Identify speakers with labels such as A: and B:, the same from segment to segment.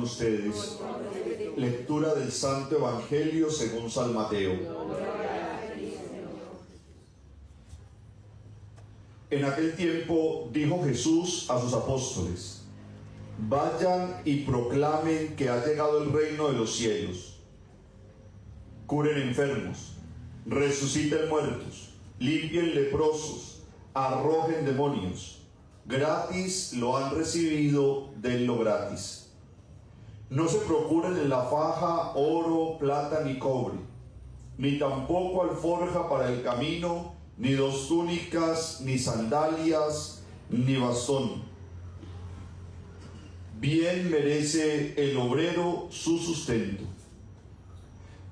A: con ustedes. Lectura del Santo Evangelio según San Mateo. En aquel tiempo dijo Jesús a sus apóstoles: vayan y proclamen que ha llegado el reino de los cielos. Curen enfermos, resuciten muertos, limpien leprosos, arrojen demonios. Gratis lo han recibido, denlo gratis. No se procuren en la faja oro, plata ni cobre, ni tampoco alforja para el camino, ni 2 túnicas, ni sandalias, ni bastón. Bien merece el obrero su sustento.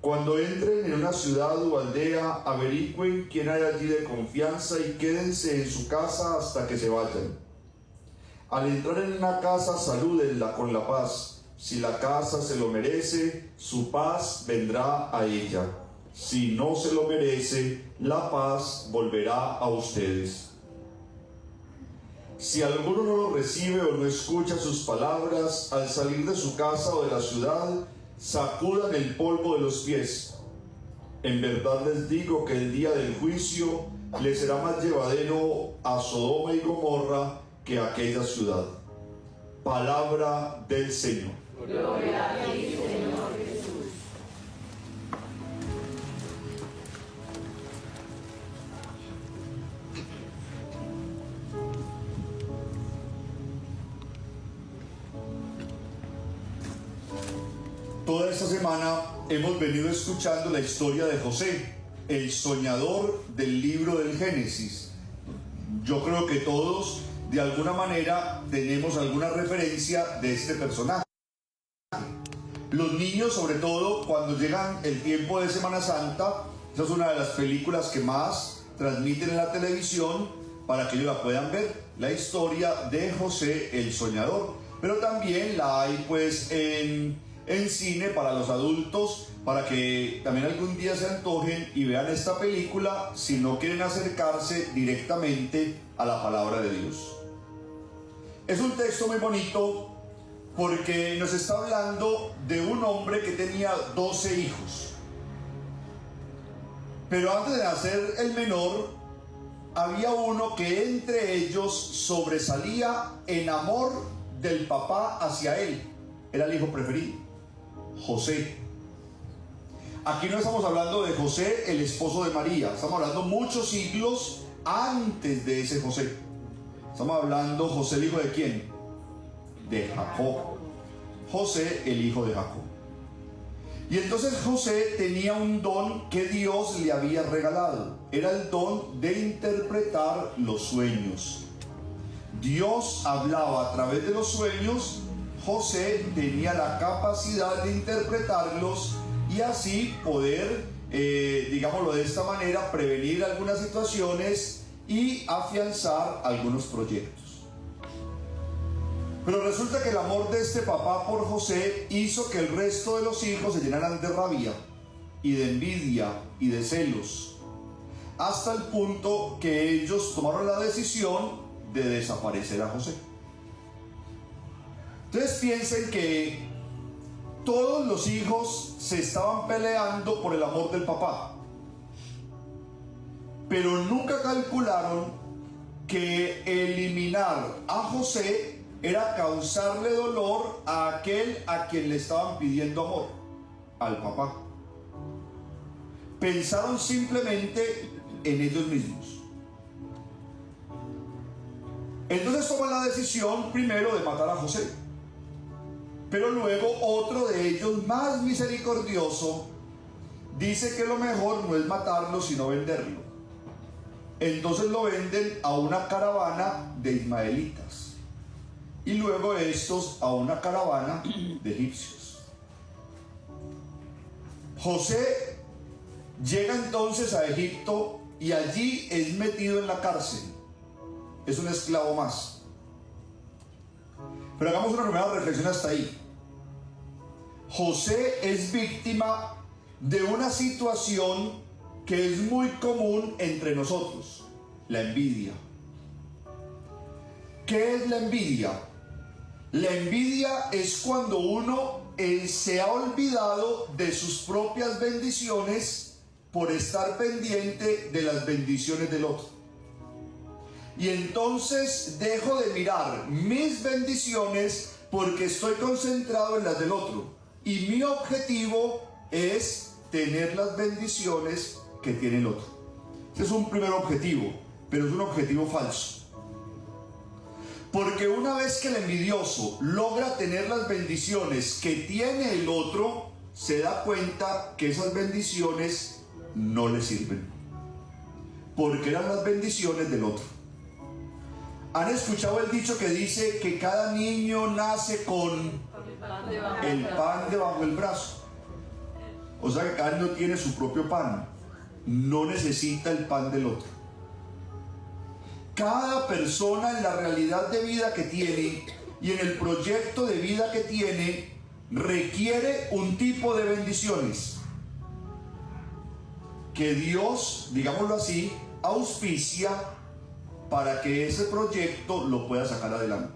A: Cuando entren en una ciudad o aldea, averigüen quién hay allí de confianza y quédense en su casa hasta que se vayan. Al entrar en una casa, salúdenla con la paz. Si la casa se lo merece, su paz vendrá a ella. Si no se lo merece, la paz volverá a ustedes. Si alguno no lo recibe o no escucha sus palabras, al salir de su casa o de la ciudad, sacudan el polvo de los pies. En verdad les digo que el día del juicio les será más llevadero a Sodoma y Gomorra que a aquella ciudad. Palabra del Señor.
B: Gloria a ti, Señor Jesús.
A: Toda esta semana hemos venido escuchando la historia de José, el soñador del libro del Génesis. Yo creo que todos, de alguna manera, tenemos alguna referencia de este personaje. Los niños, sobre todo, cuando llegan el tiempo de Semana Santa, esa es una de las películas que más transmiten en la televisión para que ellos la puedan ver, la historia de José el soñador. Pero también la hay pues en cine para los adultos, para que también algún día se antojen y vean esta película si no quieren acercarse directamente a la palabra de Dios. Es un texto muy bonito porque nos está hablando de un hombre que tenía 12 hijos. Pero antes de nacer el menor, había uno que entre ellos sobresalía en amor del papá hacia él. Era el hijo preferido, José. Aquí no estamos hablando de José, el esposo de María. Estamos hablando muchos siglos antes de ese José. Estamos hablando José, el hijo de ¿quién? De Jacob. José, el hijo de Jacob. Y entonces José tenía un don que Dios le había regalado. Era el don de interpretar los sueños. Dios hablaba a través de los sueños. José tenía la capacidad de interpretarlos y así poder, digámoslo de esta manera, prevenir algunas situaciones y afianzar algunos proyectos. Pero resulta que el amor de este papá por José hizo que el resto de los hijos se llenaran de rabia y de envidia y de celos, hasta el punto que ellos tomaron la decisión de desaparecer a José. Entonces piensen que todos los hijos se estaban peleando por el amor del papá, pero nunca calcularon que eliminar a José era causarle dolor a aquel a quien le estaban pidiendo amor, al papá. Pensaron simplemente en ellos mismos. Entonces toman la decisión primero de matar a José, pero luego otro de ellos, más misericordioso, dice que lo mejor no es matarlo sino venderlo. Entonces lo venden a una caravana de ismaelitas y luego estos a una caravana de egipcios. José llega entonces a Egipto y allí es metido en la cárcel. Es un esclavo más. Pero hagamos una primera reflexión hasta ahí. José es víctima de una situación que es muy común entre nosotros: la envidia. ¿Qué es la envidia? La envidia es cuando uno se ha olvidado de sus propias bendiciones por estar pendiente de las bendiciones del otro. Y entonces dejo de mirar mis bendiciones porque estoy concentrado en las del otro. Y mi objetivo es tener las bendiciones que tiene el otro. Ese es un primer objetivo, pero es un objetivo falso. Porque una vez que el envidioso logra tener las bendiciones que tiene el otro, se da cuenta que esas bendiciones no le sirven. Porque eran las bendiciones del otro. ¿Han escuchado el dicho que dice que cada niño nace con el pan debajo del brazo? O sea que cada niño tiene su propio pan. No necesita el pan del otro. Cada persona en la realidad de vida que tiene y en el proyecto de vida que tiene requiere un tipo de bendiciones que Dios, digámoslo así, auspicia para que ese proyecto lo pueda sacar adelante.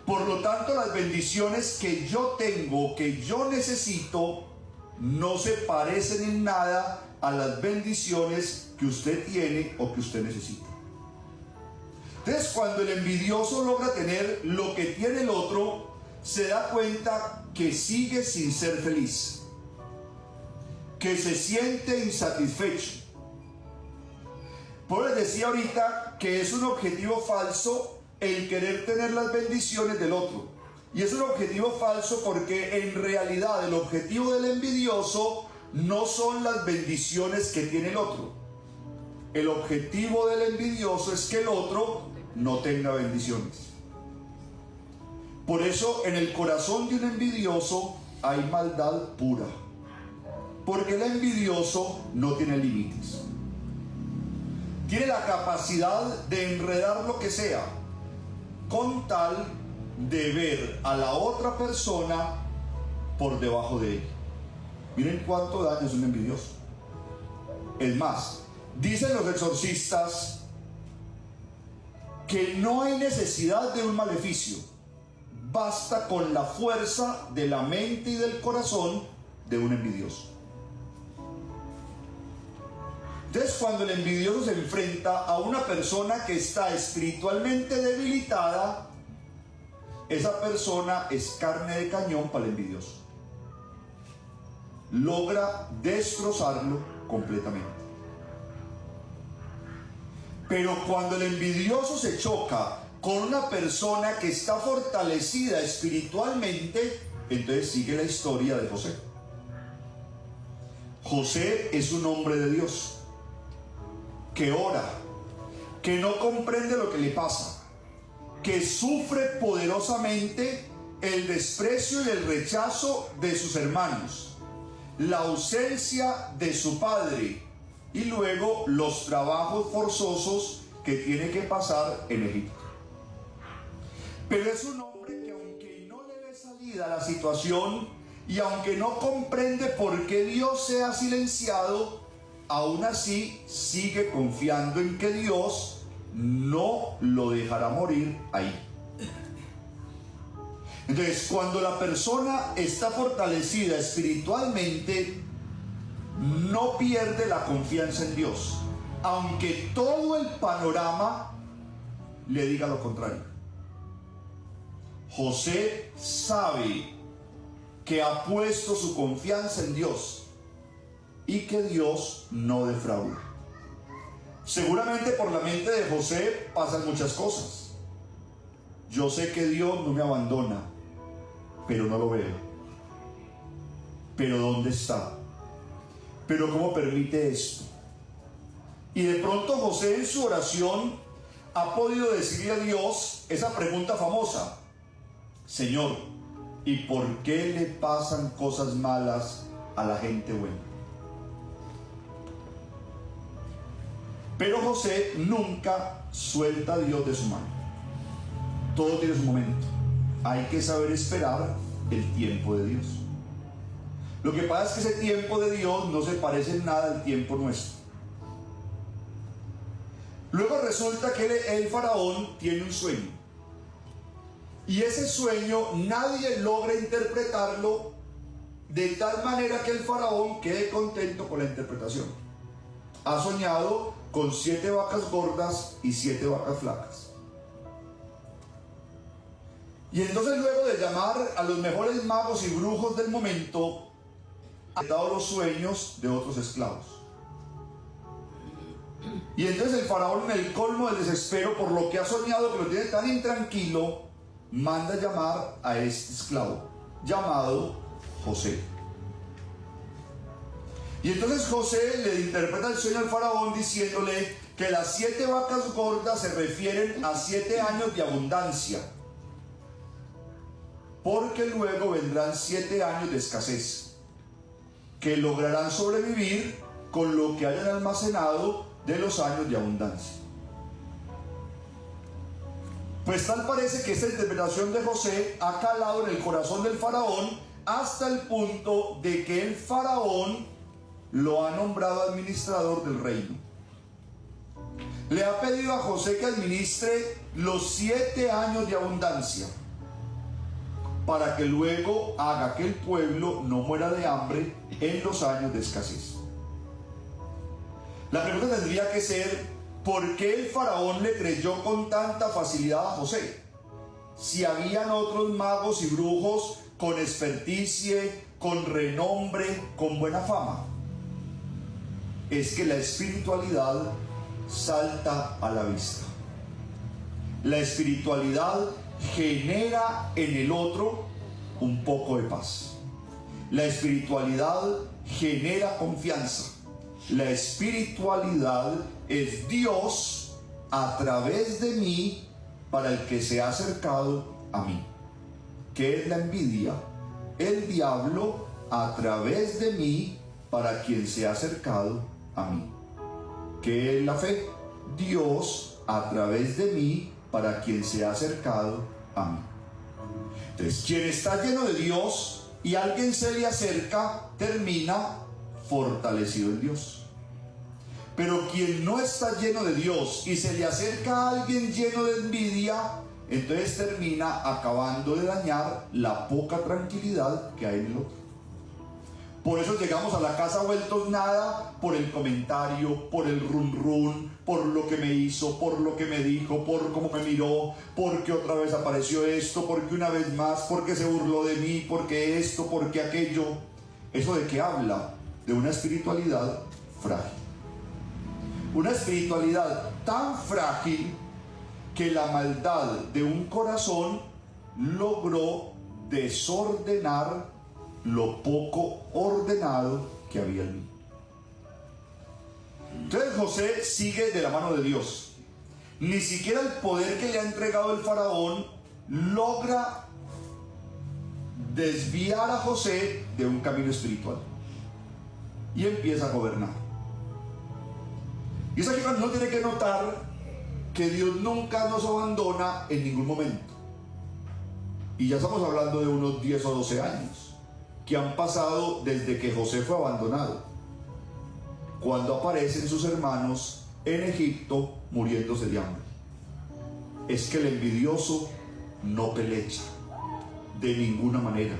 A: Por lo tanto, las bendiciones que yo tengo, que yo necesito, no se parecen en nada a las bendiciones que usted tiene o que usted necesita. Entonces, cuando el envidioso logra tener lo que tiene el otro, se da cuenta que sigue sin ser feliz, que se siente insatisfecho. Por eso les decía ahorita que es un objetivo falso el querer tener las bendiciones del otro. Y es un objetivo falso porque en realidad el objetivo del envidioso no son las bendiciones que tiene el otro. El objetivo del envidioso es que el otro no tenga bendiciones. Por eso en el corazón de un envidioso hay maldad pura. Porque el envidioso no tiene límites. Tiene la capacidad de enredar lo que sea con tal de ver a la otra persona por debajo de él. Miren cuánto daño es un envidioso. Es más, dicen los exorcistas que no hay necesidad de un maleficio. Basta con la fuerza de la mente y del corazón de un envidioso. Entonces, cuando el envidioso se enfrenta a una persona que está espiritualmente debilitada, esa persona es carne de cañón para el envidioso. Logra destrozarlo completamente. Pero cuando el envidioso se choca con una persona que está fortalecida espiritualmente, entonces sigue la historia de José. José es un hombre de Dios, que ora, que no comprende lo que le pasa, que sufre poderosamente el desprecio y el rechazo de sus hermanos, la ausencia de su padre y luego los trabajos forzosos que tiene que pasar en Egipto. Pero es un hombre que aunque no le ve salida a la situación y aunque no comprende por qué Dios se ha silenciado, aún así sigue confiando en que Dios no lo dejará morir ahí. Entonces, cuando la persona está fortalecida espiritualmente, no pierde la confianza en Dios, aunque todo el panorama le diga lo contrario. José sabe que ha puesto su confianza en Dios y que Dios no defrauda. Seguramente por la mente de José pasan muchas cosas. Yo sé que Dios no me abandona, pero no lo veo. Pero ¿dónde está? Pero ¿cómo permite esto? Y de pronto José en su oración ha podido decirle a Dios esa pregunta famosa: Señor, ¿y por qué le pasan cosas malas a la gente buena? Pero José nunca suelta a Dios de su mano. Todo tiene su momento. Hay que saber esperar el tiempo de Dios. Lo que pasa es que ese tiempo de Dios no se parece en nada al tiempo nuestro. Luego resulta que el faraón tiene un sueño. Y ese sueño nadie logra interpretarlo de tal manera que el faraón quede contento con la interpretación. Ha soñado con 7 vacas gordas y 7 vacas flacas. Y entonces, luego de llamar a los mejores magos y brujos del momento, ha dado los sueños de otros esclavos. Y entonces el faraón, en el colmo del desespero por lo que ha soñado, que lo tiene tan intranquilo, manda llamar a este esclavo, llamado José. Y entonces José le interpreta el sueño al faraón diciéndole que las 7 vacas gordas se refieren a 7 años de abundancia, porque luego vendrán 7 años de escasez, que lograrán sobrevivir con lo que hayan almacenado de los años de abundancia. Pues tal parece que esta interpretación de José ha calado en el corazón del faraón hasta el punto de que el faraón lo ha nombrado administrador del reino. Le ha pedido a José que administre los 7 años de abundancia, para que luego haga que el pueblo no muera de hambre en los años de escasez. La pregunta tendría que ser: ¿por qué el faraón le creyó con tanta facilidad a José? Si habían otros magos y brujos con experticia, con renombre, con buena fama. Es que la espiritualidad salta a la vista. La espiritualidad genera en el otro un poco de paz. La espiritualidad genera confianza. La espiritualidad es Dios a través de mí para el que se ha acercado a mí. ¿Qué es la envidia? El diablo a través de mí para quien se ha acercado a mí. ¿Qué es la fe? Dios a través de mí para quien se ha acercado a mí. Entonces, quien está lleno de Dios y alguien se le acerca, termina fortalecido en Dios. Pero quien no está lleno de Dios y se le acerca a alguien lleno de envidia, entonces termina acabando de dañar la poca tranquilidad que hay en el otro. Por eso llegamos a la casa vueltos nada, por el comentario, por el run run, por lo que me hizo, por lo que me dijo, por cómo me miró, porque otra vez apareció esto, porque una vez más, porque se burló de mí, porque esto, porque aquello. ¿Eso de qué habla? De una espiritualidad frágil. Una espiritualidad tan frágil que la maldad de un corazón logró desordenar lo poco ordenado que había en mí. Entonces José sigue de la mano de Dios. Ni siquiera el poder que le ha entregado el faraón logra desviar a José de un camino espiritual. Y empieza a gobernar. Y es aquí cuando uno tiene que notar que Dios nunca nos abandona en ningún momento. Y ya estamos hablando de unos 10 o 12 años que han pasado desde que José fue abandonado, cuando aparecen sus hermanos en Egipto muriéndose de hambre. Es que el envidioso no pelecha de ninguna manera.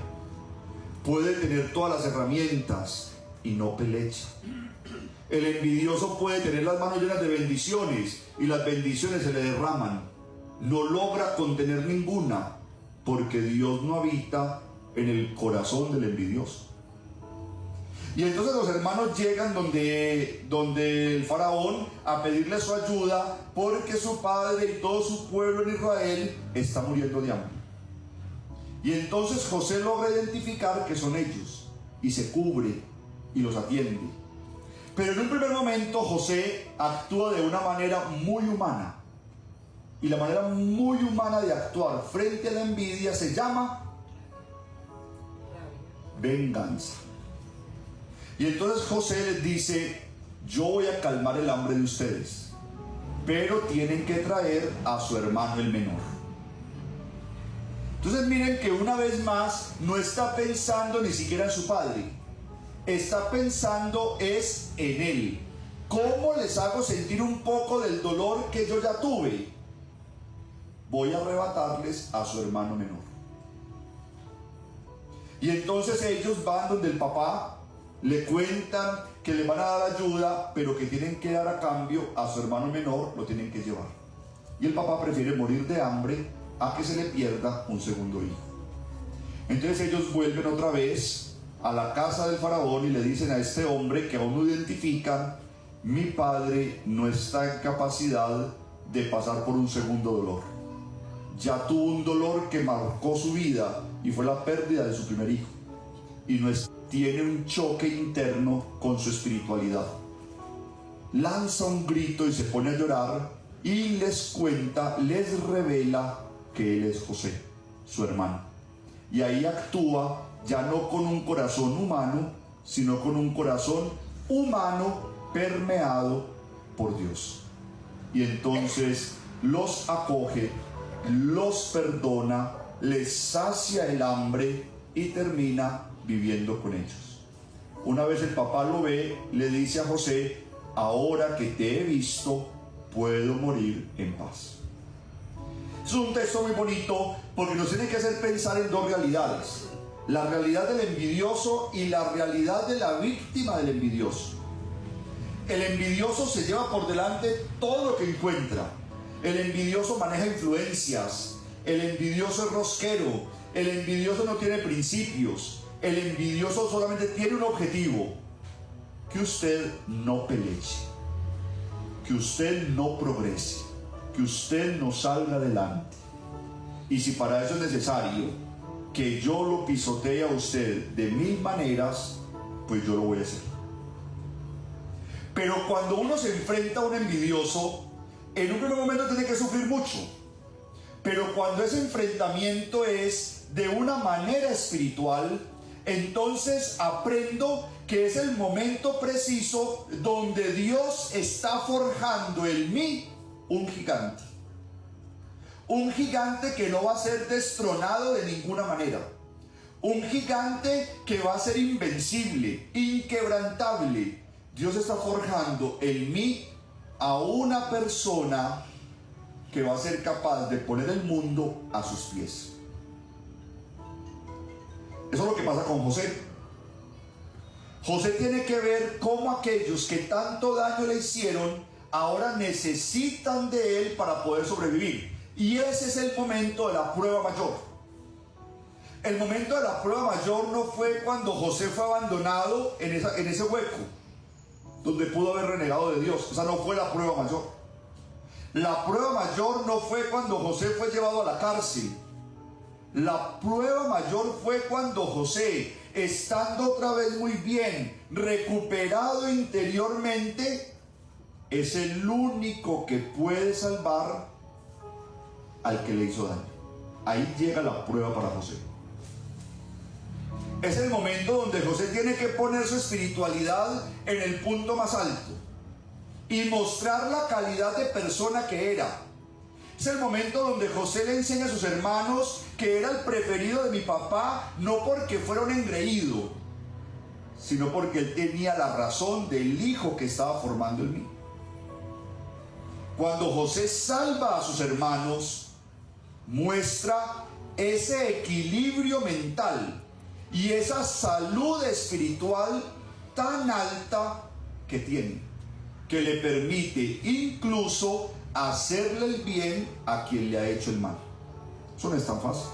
A: Puede tener todas las herramientas y no pelecha. El envidioso puede tener las manos llenas de bendiciones y las bendiciones se le derraman. No logra contener ninguna, porque Dios no habita en el corazón del envidioso. Y entonces los hermanos llegan donde el faraón a pedirle su ayuda, porque su padre y todo su pueblo en Israel está muriendo de hambre. Y entonces José logra identificar que son ellos y se cubre y los atiende. Pero en un primer momento José actúa de una manera muy humana. Y la manera muy humana de actuar frente a la envidia se llama venganza. Y entonces José les dice: yo voy a calmar el hambre de ustedes, pero tienen que traer a su hermano el menor. Entonces miren que una vez más no está pensando ni siquiera en su padre, está pensando es en él. ¿Cómo les hago sentir un poco del dolor que yo ya tuve? voy a arrebatarles a su hermano menor. Y entonces ellos van donde el papá, le cuentan que le van a dar ayuda, pero que tienen que dar a cambio a su hermano menor, lo tienen que llevar. Y el papá prefiere morir de hambre a que se le pierda un segundo hijo. Entonces ellos vuelven otra vez a la casa del faraón y le dicen a este hombre que aún no identifican: mi padre no está en capacidad de pasar por un segundo dolor. Ya tuvo un dolor que marcó su vida y fue la pérdida de su primer hijo. Y tiene un choque interno con su espiritualidad. Lanza un grito y se pone a llorar y les cuenta, les revela que él es José, su hermano. Y ahí actúa ya no con un corazón humano, sino con un corazón humano permeado por Dios. Y entonces los acoge, los perdona, les sacia el hambre y termina viviendo con ellos. Una vez el papá lo ve, le dice a José: ahora que te he visto, puedo morir en paz. Es un texto muy bonito porque nos tiene que hacer pensar en dos realidades: la realidad del envidioso y la realidad de la víctima del envidioso. El envidioso se lleva por delante todo lo que encuentra. El envidioso maneja influencias. El envidioso es rosquero. El envidioso no tiene principios. El envidioso solamente tiene un objetivo: que usted no peleche, que usted no progrese, que usted no salga adelante. Y si para eso es necesario que yo lo pisotee a usted de 1000 maneras, pues yo lo voy a hacer. Pero cuando uno se enfrenta a un envidioso, en un primer momento tiene que sufrir mucho. Pero cuando ese enfrentamiento es de una manera espiritual, entonces aprendo que es el momento preciso donde Dios está forjando en mí un gigante. Un gigante que no va a ser destronado de ninguna manera. Un gigante que va a ser invencible, inquebrantable. Dios está forjando en mí a una persona que va a ser capaz de poner el mundo a sus pies. Eso es lo que pasa con José. José tiene que ver cómo aquellos que tanto daño le hicieron ahora necesitan de él para poder sobrevivir. Y ese es el momento de la prueba mayor. El momento de la prueba mayor no fue cuando José fue abandonado en ese hueco donde pudo haber renegado de Dios. Esa no fue la prueba mayor. La prueba mayor no fue cuando José fue llevado a la cárcel. La prueba mayor fue cuando José, estando otra vez muy bien, recuperado interiormente, es el único que puede salvar al que le hizo daño. Ahí llega la prueba para José. Es el momento donde José tiene que poner su espiritualidad en el punto más alto y mostrar la calidad de persona que era. Es el momento donde José le enseña a sus hermanos que era el preferido de mi papá, no porque fuera un engreído, sino porque él tenía la razón del hijo que estaba formando en mí. Cuando José salva a sus hermanos, muestra ese equilibrio mental y esa salud espiritual tan alta que tiene, que le permite incluso hacerle el bien a quien le ha hecho el mal. Eso no es tan fácil.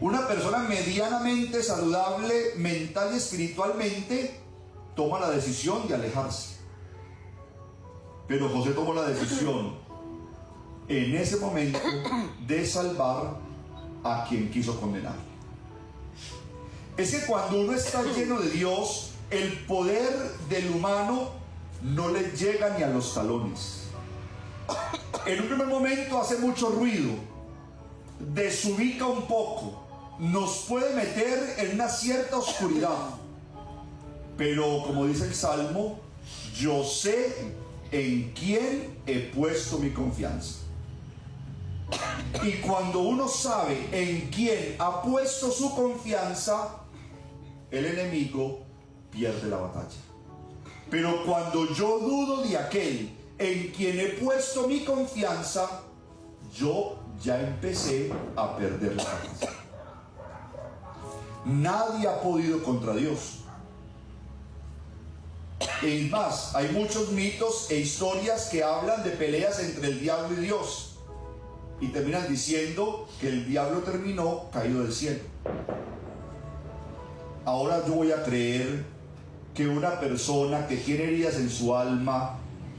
A: Una persona medianamente saludable mental y espiritualmente toma la decisión de alejarse. Pero José tomó la decisión en ese momento de salvar a quien quiso condenar. Es que cuando uno está lleno de Dios, el poder del humano no le llega ni a los talones. En un primer momento hace mucho ruido, desubica un poco, nos puede meter en una cierta oscuridad. Pero como dice el Salmo, yo sé en quién he puesto mi confianza. Y cuando uno sabe en quién ha puesto su confianza, el enemigo pierde la batalla. Pero cuando yo dudo de aquel en quien he puesto mi confianza, yo ya empecé a perder la cabeza. Nadie ha podido contra Dios. Es más, hay muchos mitos e historias que hablan de peleas entre el diablo y Dios, y terminan diciendo que el diablo terminó caído del cielo. Ahora yo voy a creer que una persona que tiene heridas en su alma,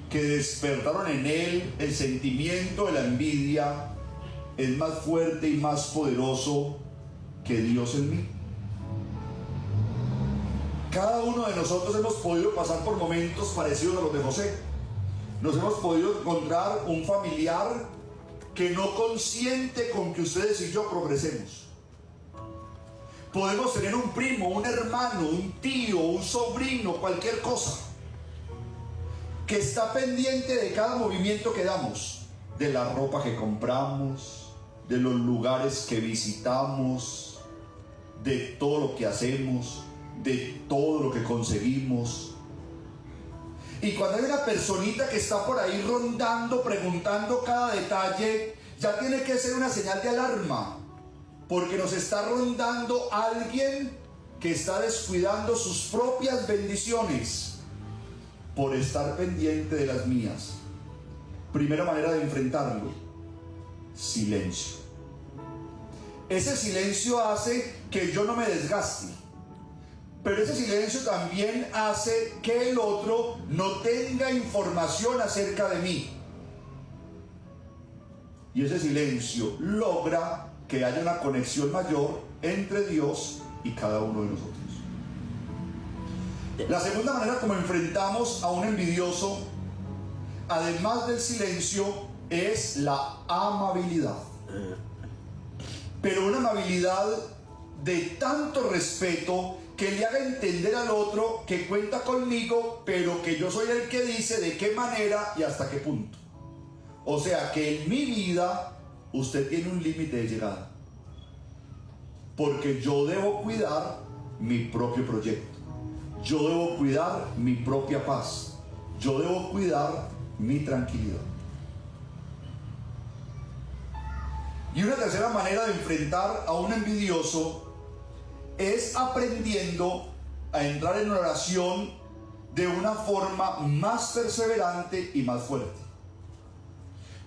A: que despertaron en él el sentimiento de la envidia, es más fuerte y más poderoso que Dios en mí. Cada uno de nosotros hemos podido pasar por momentos parecidos a los de José. Nos hemos podido encontrar un familiar que no consiente con que ustedes y yo progresemos. Podemos tener un primo, un hermano, un tío, un sobrino, cualquier cosa, que está pendiente de cada movimiento que damos, de la ropa que compramos, de los lugares que visitamos, de todo lo que hacemos, de todo lo que conseguimos. Y cuando hay una personita que está por ahí rondando, preguntando cada detalle, ya tiene que ser una señal de alarma, porque nos está rondando alguien que está descuidando sus propias bendiciones por estar pendiente de las mías. Primera manera de enfrentarlo: silencio. Ese silencio hace que yo no me desgaste, pero ese silencio también hace que el otro no tenga información acerca de mí. Y ese silencio logra que haya una conexión mayor entre Dios y cada uno de nosotros. La segunda manera como enfrentamos a un envidioso, además del silencio, es la amabilidad. Pero una amabilidad de tanto respeto que le haga entender al otro que cuenta conmigo, pero que yo soy el que dice de qué manera y hasta qué punto. O sea, que en mi vida usted tiene un límite de llegada, porque yo debo cuidar mi propio proyecto, yo debo cuidar mi propia paz, yo debo cuidar mi tranquilidad. Y una tercera manera de enfrentar a un envidioso es aprendiendo a entrar en oración de una forma más perseverante y más fuerte.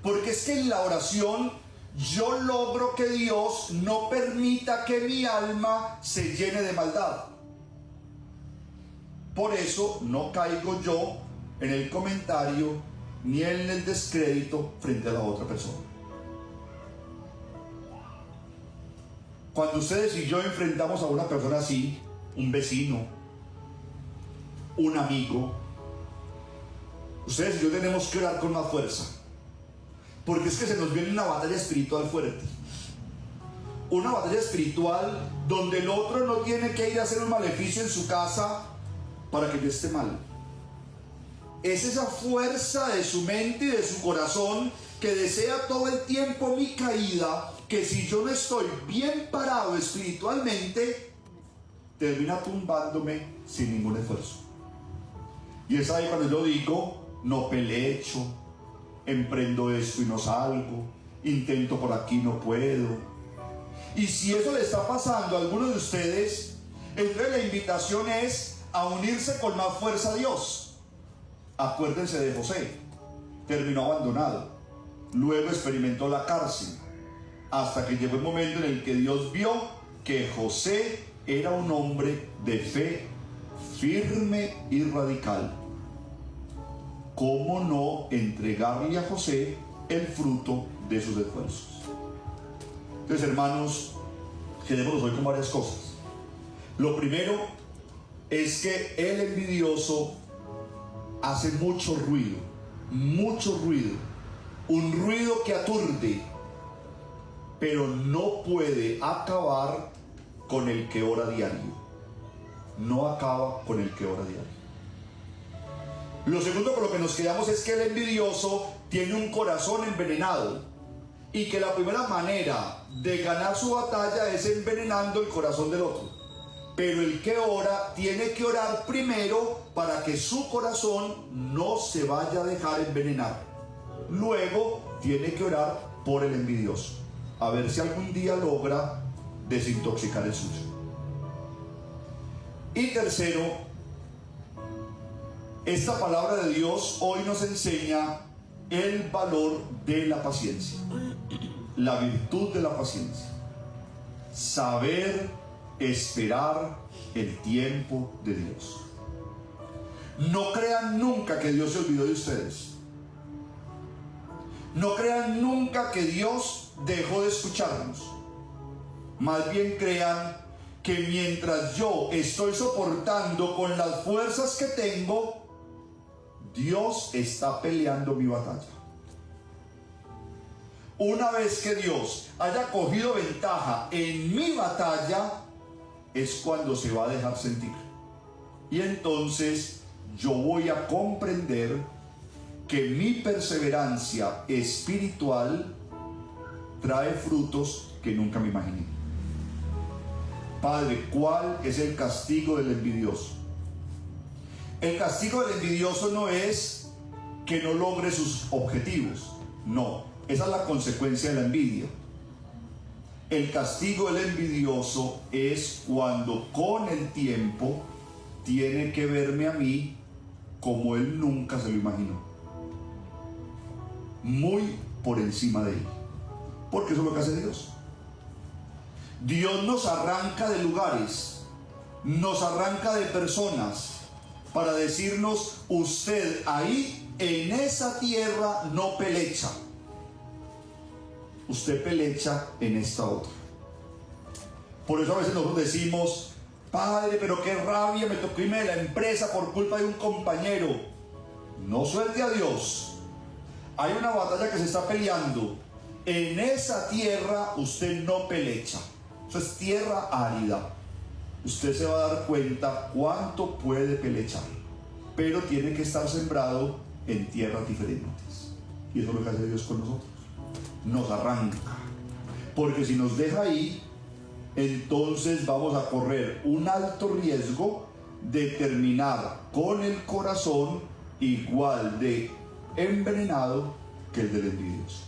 A: Porque es que en la oración yo logro que Dios no permita que mi alma se llene de maldad. Por eso no caigo yo en el comentario ni en el descrédito frente a la otra persona. Cuando ustedes y yo enfrentamos a una persona así, un vecino, un amigo, ustedes y yo tenemos que orar con más fuerza, porque es que se nos viene una batalla espiritual fuerte. Una batalla espiritual donde el otro no tiene que ir a hacer un maleficio en su casa para que yo esté mal. Es esa fuerza de su mente y de su corazón que desea todo el tiempo mi caída, que si yo no estoy bien parado espiritualmente, termina tumbándome sin ningún esfuerzo. Y es ahí cuando yo digo: no pelecho, emprendo esto y no salgo, intento por aquí y no puedo. Y si eso le está pasando a alguno de ustedes, entonces la invitación es a unirse con más fuerza a Dios. Acuérdense de José: terminó abandonado, luego experimentó la cárcel, hasta que llegó el momento en el que Dios vio que José era un hombre de fe firme y radical. ¿Cómo no entregarle a José el fruto de sus esfuerzos? Entonces, hermanos, quedémonos hoy con varias cosas. Lo primero es que el envidioso hace mucho ruido, un ruido que aturde, pero no puede acabar con el que ora diario. No acaba con el que ora diario. Lo segundo con lo que nos quedamos es que el envidioso tiene un corazón envenenado, y que la primera manera de ganar su batalla es envenenando el corazón del otro. Pero el que ora tiene que orar primero para que su corazón no se vaya a dejar envenenar. Luego tiene que orar por el envidioso, a ver si algún día logra desintoxicar el suyo. Y tercero, esta palabra de Dios hoy nos enseña el valor de la paciencia, la virtud de la paciencia. Saber esperar el tiempo de Dios. No crean nunca que Dios se olvidó de ustedes. No crean nunca que Dios dejó de escucharnos. Más bien crean que mientras yo estoy soportando con las fuerzas que tengo, Dios está peleando mi batalla. Una vez que Dios haya cogido ventaja en mi batalla, es cuando se va a dejar sentir. Y entonces yo voy a comprender que mi perseverancia espiritual trae frutos que nunca me imaginé. Padre, ¿cuál es el castigo del envidioso? El castigo del envidioso no es que no logre sus objetivos. No, esa es la consecuencia de la envidia. El castigo del envidioso es cuando con el tiempo tiene que verme a mí como él nunca se lo imaginó. Muy por encima de él. Porque eso es lo que hace Dios. Dios nos arranca de lugares, nos arranca de personas para decirnos: usted ahí en esa tierra no pelecha, usted pelecha en esta otra. Por eso a veces nosotros decimos: Padre, pero qué rabia, me tocó irme de la empresa por culpa de un compañero. No suelte a Dios. Hay una batalla que se está peleando. En esa tierra usted no pelecha. Eso es tierra árida. Usted se va a dar cuenta cuánto puede pelechar, pero tiene que estar sembrado en tierras diferentes. Y eso es lo que hace Dios con nosotros. Nos arranca. Porque si nos deja ahí, entonces vamos a correr un alto riesgo de terminar con el corazón igual de envenenado que el del envidioso.